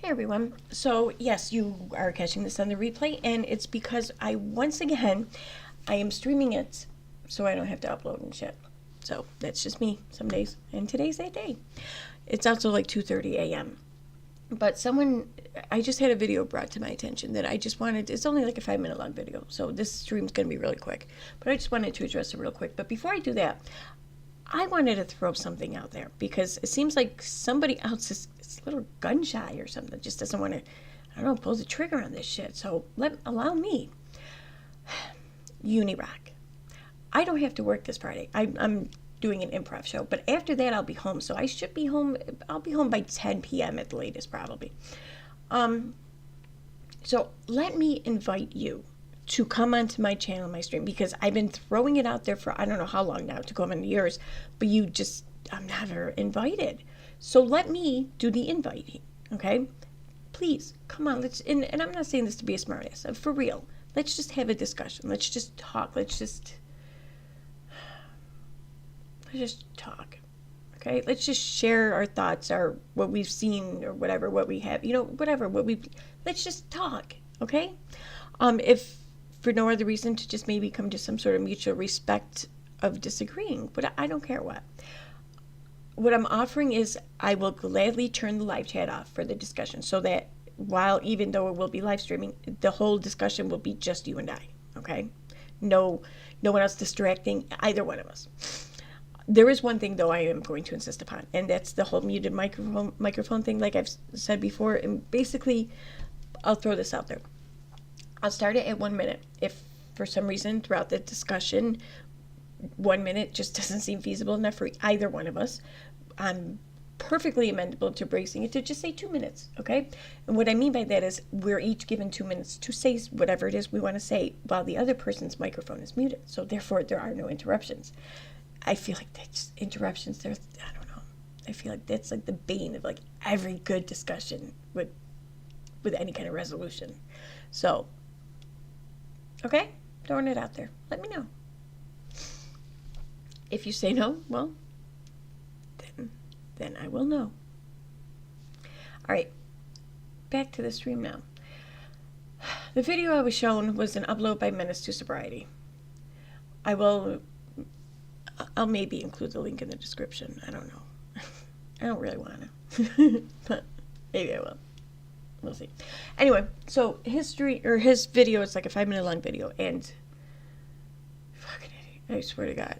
Hey everyone. So yes, you are catching this on the replay, and it's because once again, I am streaming it so I don't have to upload and shit. So that's just me some days, and today's that day. It's also like 2:30 a.m. But I just had a video brought to my attention that I just wanted, it's only like a 5-minute long video, so this stream's going to be really quick. But I just wanted to address it real quick. But before I do that, I wanted to throw something out there because it seems like somebody else is a little gun shy or something, just doesn't want to, I don't know, pull the trigger on this shit. So allow me. Unirock. I don't have to work this Friday. I'm doing an improv show, but after that I'll be home. So I should be home. I'll be home by 10 p.m. at the latest, probably. So let me invite you to come onto my channel, my stream, because I've been throwing it out there for I don't know how long now, to go on years, but I'm never invited. So let me do the inviting, okay? Please, come on, and I'm not saying this to be a smartass, for real. Let's just have a discussion. Let's just talk. Let's just talk, okay? Let's just share our thoughts, what we've seen, or whatever, what we have, let's just talk, okay? If for no other reason, to just maybe come to some sort of mutual respect of disagreeing, but I don't care what. What I'm offering is I will gladly turn the live chat off for the discussion, so that even though it will be live streaming, the whole discussion will be just you and I, okay? No one else distracting either one of us. There is one thing, though, I am going to insist upon, and that's the whole muted microphone thing, like I've said before. And basically, I'll throw this out there. I'll start it at 1 minute. If for some reason throughout the discussion 1 minute just doesn't seem feasible enough for either one of us, I'm perfectly amenable to bracing it to just say 2 minutes, okay? And what I mean by that is we're each given 2 minutes to say whatever it is we want to say while the other person's microphone is muted. So therefore, there are no interruptions. I feel like that's interruptions. I don't know. I feel like that's like the bane of like every good discussion with any kind of resolution. So, okay, throwing it out there. Let me know. If you say no, well, then I will know. All right, back to the stream now. The video I was shown was an upload by Menace to Sobriety. I'll maybe include the link in the description. I don't know. I don't really want to, but maybe I will. We'll see. Anyway, so his video is like a 5-minute long video, and fucking idiot, I swear to God,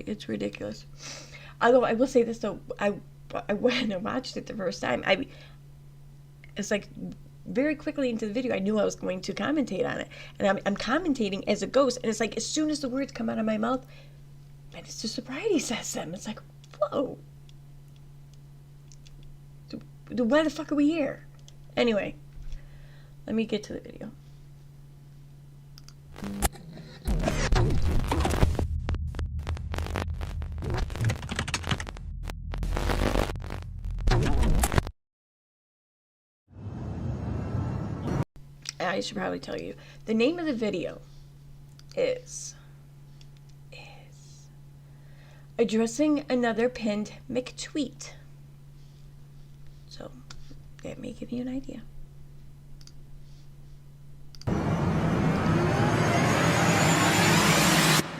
it's ridiculous. Although I will say this though, I when I watched it the first time, it's like very quickly into the video, I knew I was going to commentate on it, and I'm commentating as it goes, and it's like as soon as the words come out of my mouth, Menace to Sobriety says them. It's like, whoa. Why the fuck are we here? Anyway, let me get to the video. I should probably tell you. The name of the video is Addressing Another Pinned McTweet. So that may give you an idea.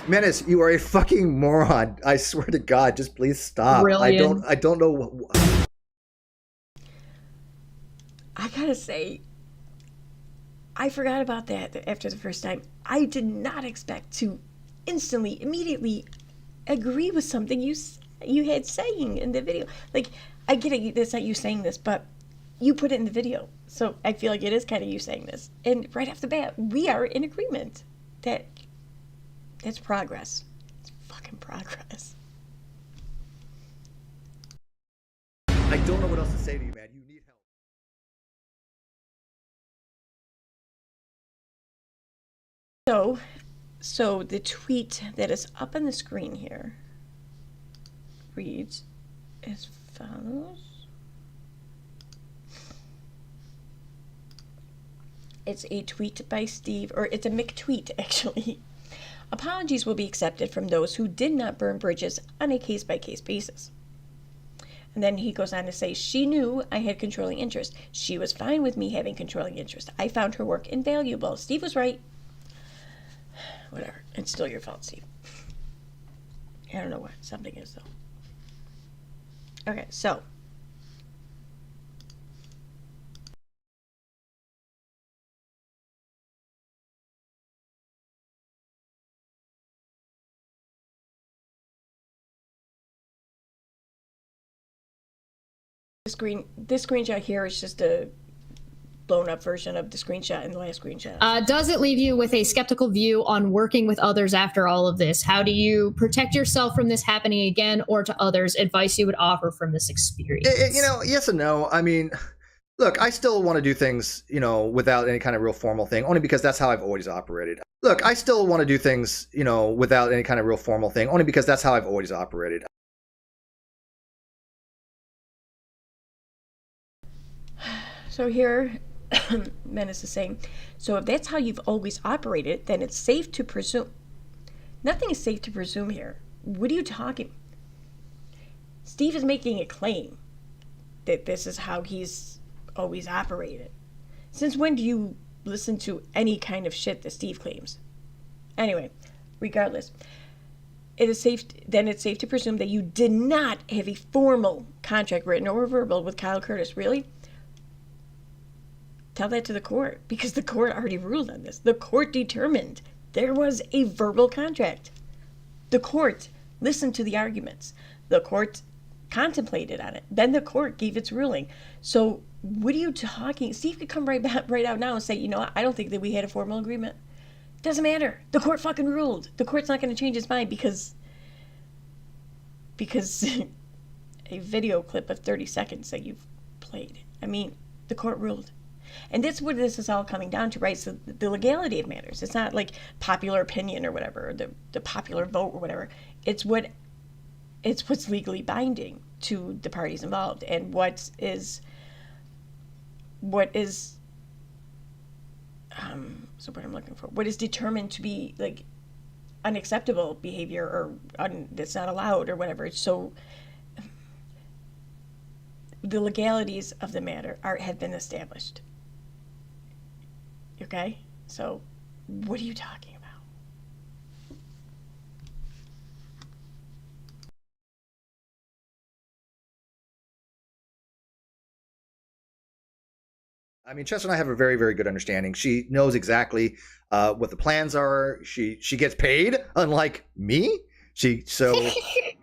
Menace, you are a fucking moron. I swear to God, just please stop. Brilliant. I don't know what... I gotta say, I forgot about that after the first time. I did not expect to immediately agree with something you had saying in the video. Like, I get it, that's not you saying this, but you put it in the video. So I feel like it is kind of you saying this. And right off the bat, we are in agreement. That's progress. It's fucking progress. I don't know what else to say to you, man. You need help. So the tweet that is up on the screen here reads as follows. It's a tweet by Steve, or it's a McTweet, actually. Apologies will be accepted from those who did not burn bridges on a case-by-case basis. And then he goes on to say, she knew I had controlling interest. She was fine with me having controlling interest. I found her work invaluable. Steve was right. Whatever. It's still your fault, Steve. I don't know what something is, though. Okay, so. This screenshot here is just a blown up version of the screenshot in the last screenshot. Does it leave you with a skeptical view on working with others after all of this? How do you protect yourself from this happening again, or to others, advice you would offer from this experience? Yes and no. I mean, look, I still want to do things, without any kind of real formal thing, only because that's how I've always operated. Look, I still want to do things, without any kind of real formal thing, only because that's how I've always operated. So here, Menace is saying, so if that's how you've always operated, then it's safe to presume. Nothing is safe to presume here. What are you talking? Steve is making a claim that this is how he's always operated. Since when do you listen to any kind of shit that Steve claims? Anyway, regardless, it's safe to presume that you did not have a formal contract, written or verbal, with Kyle Curtis. Really? Tell that to the court, because the court already ruled on this. The court determined there was a verbal contract. The court listened to the arguments. The court contemplated on it. Then the court gave its ruling. So what are you talking? Steve could come right out now and say, I don't think that we had a formal agreement. Doesn't matter. The court fucking ruled. The court's not going to change its mind because a video clip of 30 seconds that you've played. I mean, the court ruled. And that's what this is all coming down to, right? So the legality of matters. It's not like popular opinion or whatever, or the popular vote or whatever. It's what's legally binding to the parties involved, and what is determined to be like unacceptable behavior or that's not allowed or whatever. So the legalities of the matter have been established. Okay? So what are you talking about? I mean, Chester and I have a very, very good understanding. She knows exactly what the plans are. She gets paid, unlike me.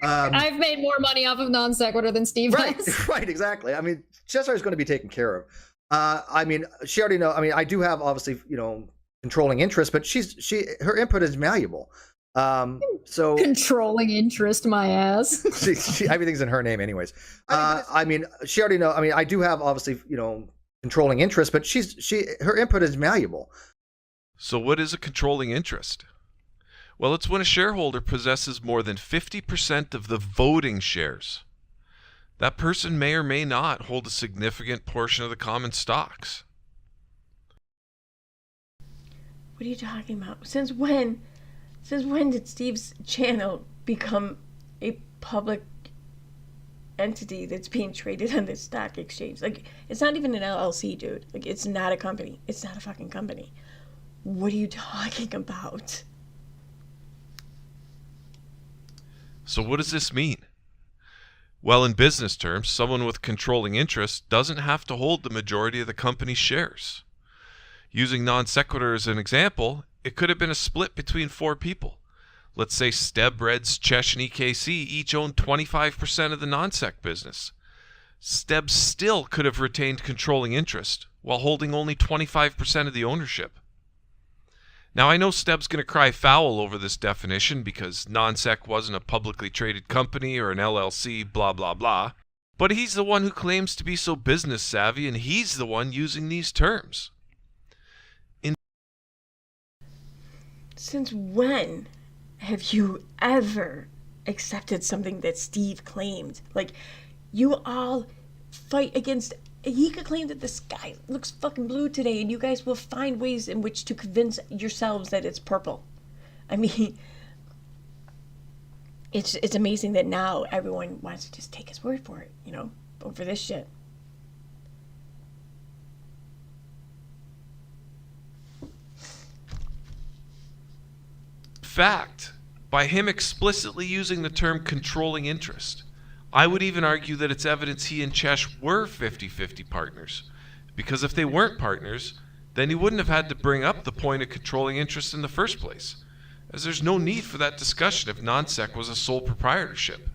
I've made more money off of non sequitur than Steve has. Right, exactly. I mean, Chester is going to be taken care of. I mean, she already knows. I mean, I do have obviously, controlling interest, but her input is malleable. So controlling interest, my ass. Everything's in her name, anyways. I mean, she already knows. I mean, I do have obviously, controlling interest, but her input is malleable. So what is a controlling interest? Well, it's when a shareholder possesses more than 50% of the voting shares. That person may or may not hold a significant portion of the common stocks. What are you talking about? Since when did Steve's channel become a public entity that's being traded on the stock exchange? Like, it's not even an LLC, dude. Like, it's not a company. It's not a fucking company. What are you talking about? So what does this mean? Well, in business terms, someone with controlling interest doesn't have to hold the majority of the company's shares. Using non sequitur as an example, it could have been a split between 4 people. Let's say Steb, Reds, Chesh, and EKC each own 25% of the non-sec business. Steb still could have retained controlling interest while holding only 25% of the ownership. Now, I know Steb's going to cry foul over this definition because non-sec wasn't a publicly traded company or an LLC, blah, blah, blah. But he's the one who claims to be so business savvy, and he's the one using these terms. Since when have you ever accepted something that Steve claimed? Like, you all fight against... He could claim that the sky looks fucking blue today, and you guys will find ways in which to convince yourselves that it's purple. I mean, It's amazing that now everyone wants to just take his word for it, over this shit. Fact, by him explicitly using the term controlling interest. I would even argue that it's evidence he and Chesh were 50-50 partners. Because if they weren't partners, then he wouldn't have had to bring up the point of controlling interest in the first place, as there's no need for that discussion if non-sec was a sole proprietorship.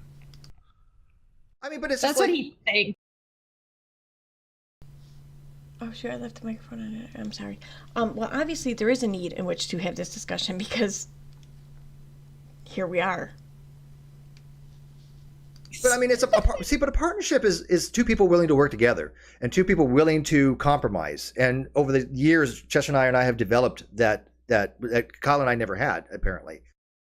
I mean, but it's That's just what like, he thinks. Oh, sure, I left the microphone on. I'm sorry. Well, obviously there is a need in which to have this discussion because here we are. But I mean, it's but a partnership is two people willing to work together and two people willing to compromise. And over the years, Cheshire and I have developed that Kyle and I never had, apparently.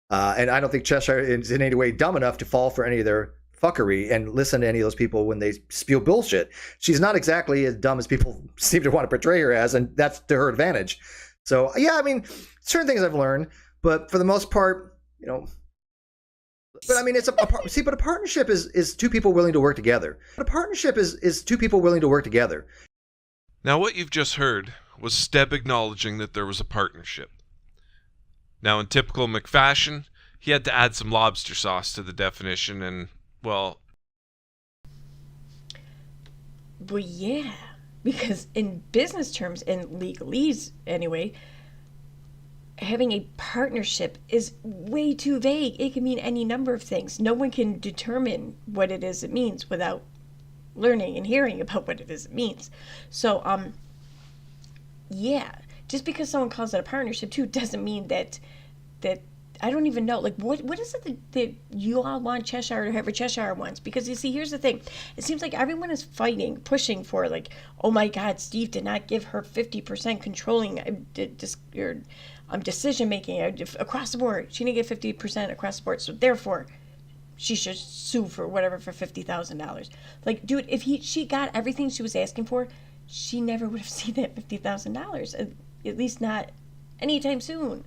And I don't think Cheshire is in any way dumb enough to fall for any of their fuckery and listen to any of those people when they spew bullshit. She's not exactly as dumb as people seem to want to portray her as, and that's to her advantage. So yeah, I mean, certain things I've learned, but for the most part, But I mean, it's but a partnership is two people willing to work together. A partnership is two people willing to work together. Now, what you've just heard was Steb acknowledging that there was a partnership. Now, in typical McFashion, he had to add some lobster sauce to the definition, and, well, yeah, because in business terms, in legalese anyway, having a partnership is way too vague. It can mean any number of things. No one can determine what it is it means without learning and hearing about what it is it means. So, yeah, just because someone calls it a partnership too doesn't mean that I don't even know. Like, what is it that you all want Cheshire or whoever Cheshire wants? Because you see, here's the thing. It seems like everyone is pushing for, like, oh my God, Steve did not give her 50% controlling decision making across the board. She didn't get 50% across the board, so therefore she should sue for whatever for $50,000. Like, dude, if she got everything she was asking for, she never would have seen that $50,000. At least not anytime soon.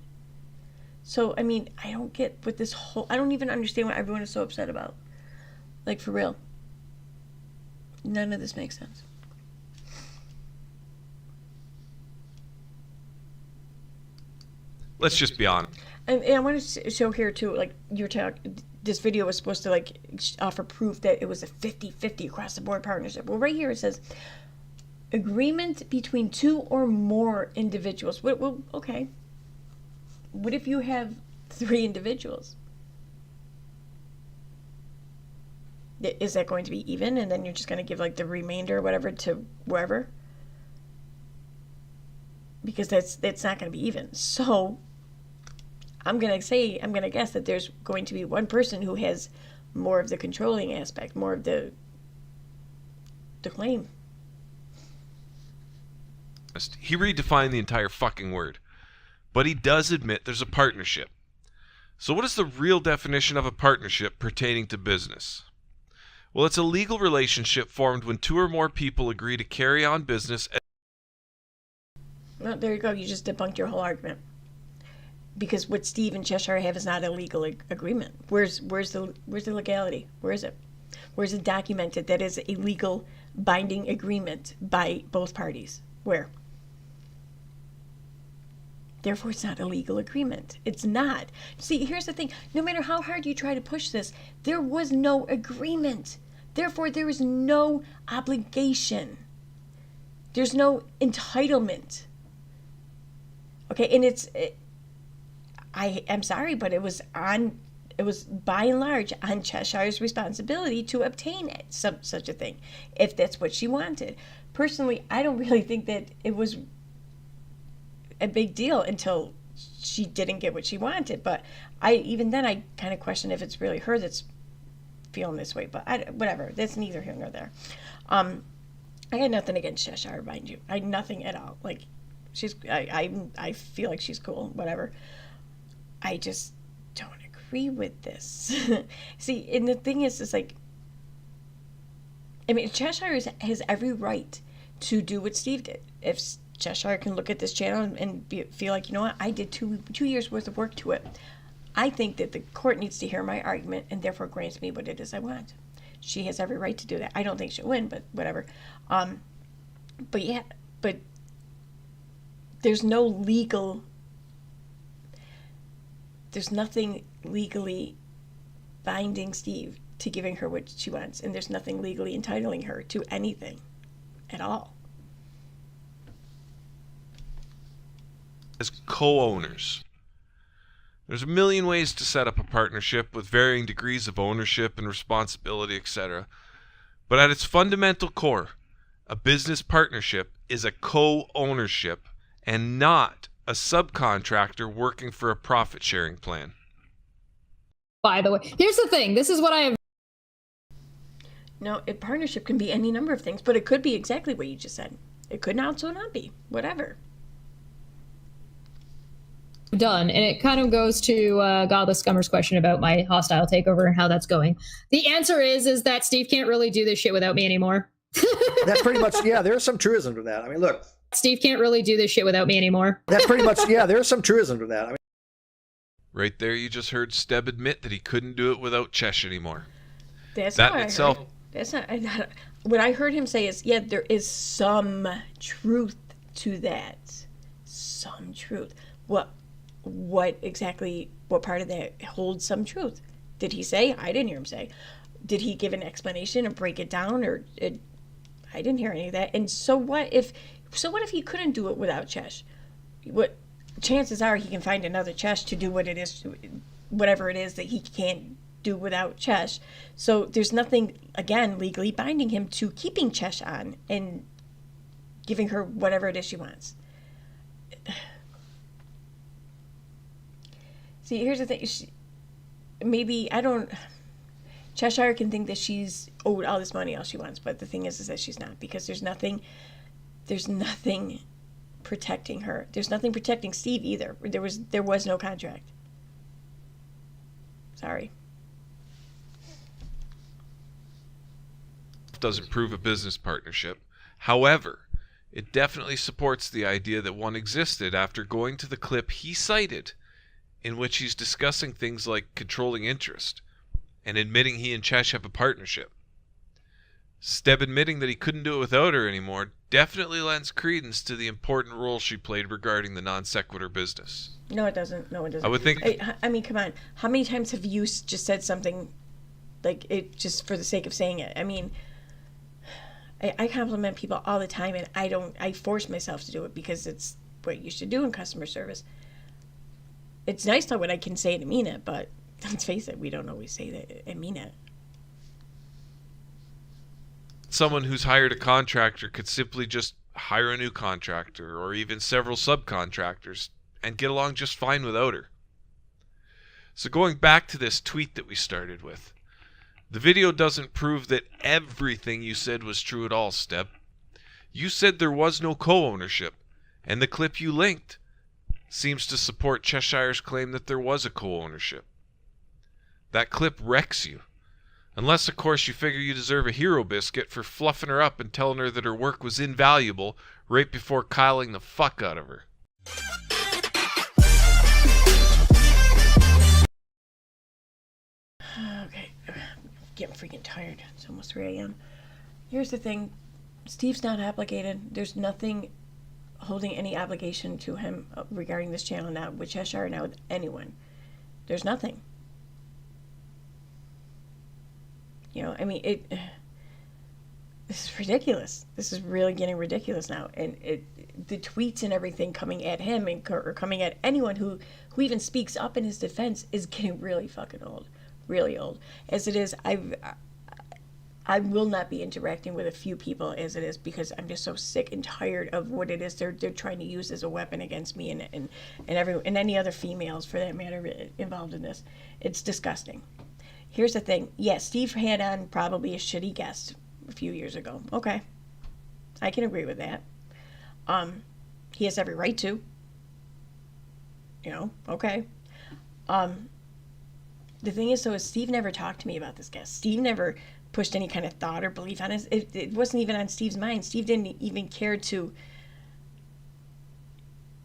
So I mean, I don't get what this whole. I don't even understand what everyone is so upset about. Like, for real. None of this makes sense. let's just be honest. And I want to show here too, like this video was supposed to like offer proof that it was a 50-50 across the board partnership. Well, right here it says agreement between two or more individuals. Well, okay. What if you have 3 individuals? Is that going to be even? And then you're just going to give like the remainder or whatever to wherever? Because that's not going to be even. So I'm going to guess that there's going to be one person who has more of the controlling aspect, more of the claim. He redefined the entire fucking word. But he does admit there's a partnership. So what is the real definition of a partnership pertaining to business? Well, it's a legal relationship formed when 2 or more people agree to carry on business. Well, there you go. You just debunked your whole argument. Because what Steve and Cheshire have is not a legal agreement. Where's the legality? Where is it? Where is it documented that is a legal binding agreement by both parties? Where? Therefore, it's not a legal agreement. It's not. See, here's the thing. No matter how hard you try to push this, there was no agreement. Therefore, there is no obligation. There's no entitlement. Okay, and I am sorry, but it was by and large on Cheshire's responsibility to obtain such a thing, if that's what she wanted. Personally, I don't really think that it was a big deal until she didn't get what she wanted. But even then I kind of question if it's really her that's feeling this way. But whatever, that's neither here nor there. I got nothing against Cheshire, mind you. I nothing at all. Like, I feel like she's cool, whatever. I just don't agree with this. See, and the thing is like, I mean, Cheshire has every right to do what Steve did. If Cheshire can look at this channel and feel like, you know what, I did two years worth of work to it. I think that the court needs to hear my argument and therefore grants me what it is I want. She has every right to do that. I don't think she'll win, but whatever. But there's nothing legally binding Steve to giving her what she wants, and there's nothing legally entitling her to anything at all. As co-owners, there's a million ways to set up a partnership with varying degrees of ownership and responsibility, etc. But at its fundamental core, a business partnership is a co-ownership and not a subcontractor working for a profit-sharing plan. By the way, here's the thing. This is what I have. No, a partnership can be any number of things, but it could be exactly what you just said. It could also not be. Whatever. Done, and it kind of goes to Godless Scummer's question about my hostile takeover and how that's going. The answer is that Steve can't really do this shit without me anymore. That's pretty much, yeah, there's some truism to that. I mean, look. Steve can't really do this shit without me anymore. That's pretty much, yeah, there's some truism to that. I mean, right there, you just heard Steb admit that he couldn't do it without Chesh anymore. That's that not in itself. That's not. What I heard him say is, yeah, there is some truth to that. Some truth. What exactly, what part of that holds some truth? Did he say? I didn't hear him say. Did he give an explanation or break it down? I didn't hear any of that. And so what if he couldn't do it without Chesh? What chances are he can find another Chesh to do what it is, whatever it is that he can't do without Chesh. So there's nothing, again, legally binding him to keeping Chesh on and giving her whatever it is she wants. See, here's the thing. Cheshire can think that she's owed all this money, all she wants, but the thing is that she's not, because there's nothing protecting her. There's nothing protecting Steve either. There was no contract. Sorry. Doesn't prove a business partnership. However, it definitely supports the idea that one existed after going to the clip he cited, in which he's discussing things like controlling interest and admitting he and Chesh have a partnership. Steb admitting that he couldn't do it without her anymore definitely lends credence to the important role she played regarding the non sequitur business. No, it doesn't. No, it doesn't. I would think. I mean, come on. How many times have you just said something like it just for the sake of saying it? I mean, I compliment people all the time, and I force myself to do it because it's what you should do in customer service. It's nice though when I can say it and mean it, but let's face it, we don't always say that and mean it. Someone who's hired a contractor could simply just hire a new contractor or even several subcontractors and get along just fine without her. So going back to this tweet that we started with, the video doesn't prove that everything you said was true at all, Steb. You said there was no co-ownership, and the clip you linked seems to support Cheshire's claim that there was a co-ownership. That clip wrecks you. Unless, of course, you figure you deserve a hero biscuit for fluffing her up and telling her that her work was invaluable right before kyling the fuck out of her. Okay, I'm getting freaking tired. It's almost 3 a.m. Here's the thing. Steve's not obligated. There's nothing holding any obligation to him regarding this channel now with Cheshire, now with anyone. There's nothing. You know, I mean, this is ridiculous. This is really getting ridiculous now. And the tweets and everything coming at him or coming at anyone who even speaks up in his defense is getting really fucking old. Really old. As it is, I will not be interacting with a few people as it is, because I'm just so sick and tired of what it is they're trying to use as a weapon against me and any other females for that matter involved in this. It's disgusting. Here's the thing. Yes, Steve had on probably a shitty guest a few years ago. Okay. I can agree with that. He has every right to. You know, okay. The thing is, though, is Steve never talked to me about this guest. Steve never pushed any kind of thought or belief on it. It wasn't even on Steve's mind. Steve didn't even care to.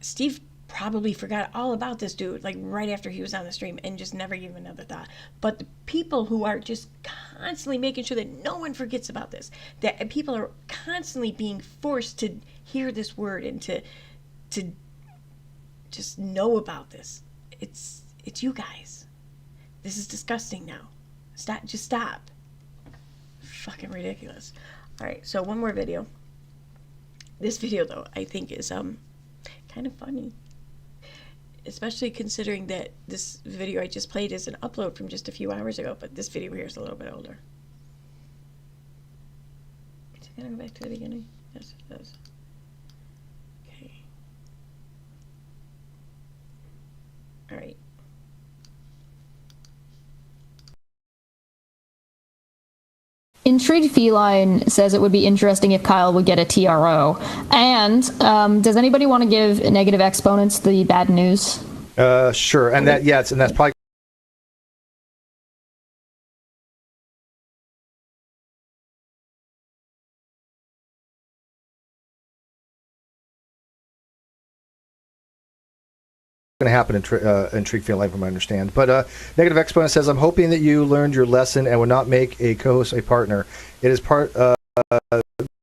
Steve probably forgot all about this dude like right after he was on the stream and just never gave him another thought. But the people who are just constantly making sure that no one forgets about this, that people are constantly being forced to hear this word and to just know about this. It's you guys. This is disgusting now. Stop. Fucking ridiculous. All right, so one more video. This video though, I think is kind of funny. Especially considering that this video I just played is an upload from just a few hours ago, but this video here is a little bit older. Is it gonna go back to the beginning? Yes, it does. Okay. All right. Intrigued Feline says it would be interesting if Kyle would get a TRO. And does anybody want to give negative exponents the bad news? Sure. And that's probably going to happen in Intrigue Feline, from what I understand. But negative exponent says, I'm hoping that you learned your lesson and would not make a co-host a partner. It is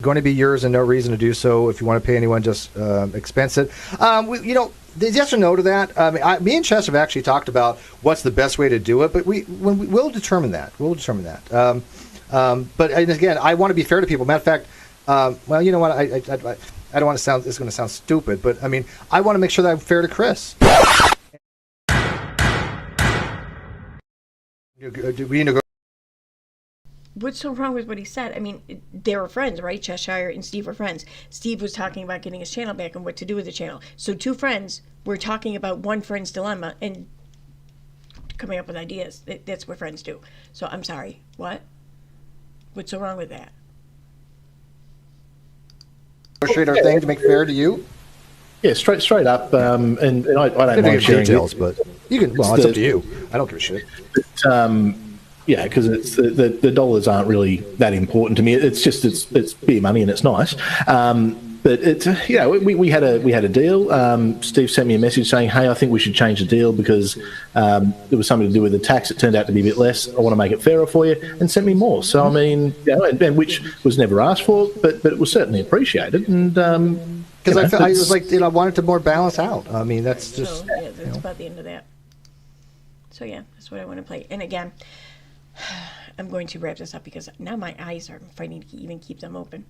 going to be yours and no reason to do so. If you want to pay anyone, just expense it. Yes or no to that? Me and Chess have actually talked about what's the best way to do it, but we'll determine that. But again, I want to be fair to people. Matter of fact, well, you know what? I don't want to sound. It's going to sound stupid, but I mean, I want to make sure that I'm fair to Chris. What's so wrong with what he said? I mean, they were friends, right? Cheshire and Steve were friends. Steve was talking about getting his channel back and what to do with the channel. So two friends were talking about one friend's dilemma and coming up with ideas. That's what friends do. So I'm sorry. What? What's so wrong with that? Negotiate our thing to make fair to you. Yeah, straight up. And I don't mind sharing details, but you can. Well, it's up to you. I don't give a shit. But, yeah, because it's the dollars aren't really that important to me. It's just it's beer money and it's nice. But it's we had a deal. Steve sent me a message saying, "Hey, I think we should change the deal because there was something to do with the tax. It turned out to be a bit less. I want to make it fairer for you," and sent me more. So I mean, and which was never asked for, but it was certainly appreciated. And because I was like, I wanted to more balance out. I mean, that's just that's about the end of that. So yeah, that's what I want to play. And again, I'm going to wrap this up because now my eyes are fighting to even keep them open.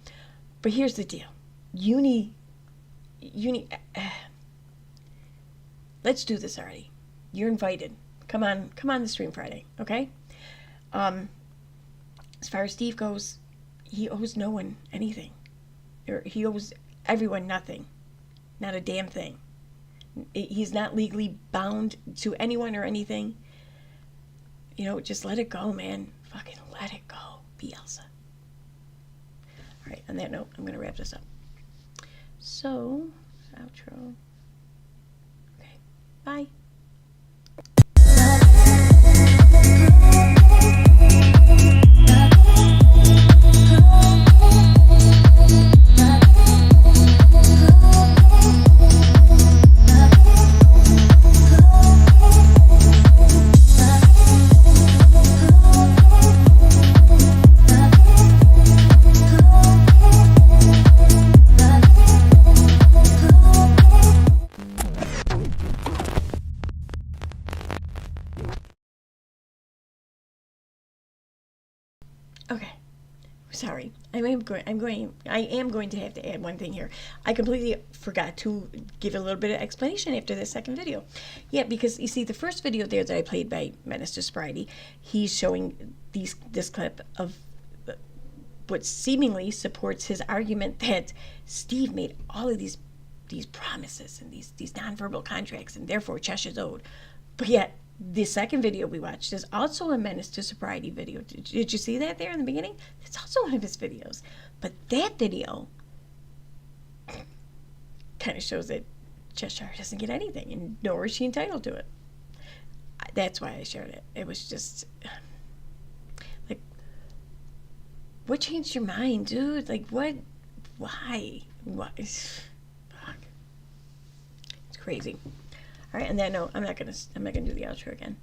But here's the deal. Let's do this already. You're invited. Come on the stream Friday, okay? As far as Steve goes, he owes no one anything. Or he owes everyone nothing. Not a damn thing. He's not legally bound to anyone or anything. Just let it go, man. Fucking let it go. Be Elsa. All right, on that note, I'm going to wrap this up. So, outro. Okay, bye. Okay, sorry. I am going to have to add one thing here. I completely forgot to give a little bit of explanation after this second video. Yeah, because you see, the first video there that I played by Menace to Sobriety, he's showing this clip of what seemingly supports his argument that Steve made all of these promises and these nonverbal contracts, and therefore Cheshire's owed. But yet, the second video we watched is also a Menace to Sobriety video. Did you see that there in the beginning? It's also one of his videos. But that video kind of shows that Cheshire doesn't get anything, and nor is she entitled to it. That's why I shared it. It was just like, what changed your mind, dude? Like, what? Why? What? Fuck. It's crazy. All right, and then no, I'm not gonna do the outro again.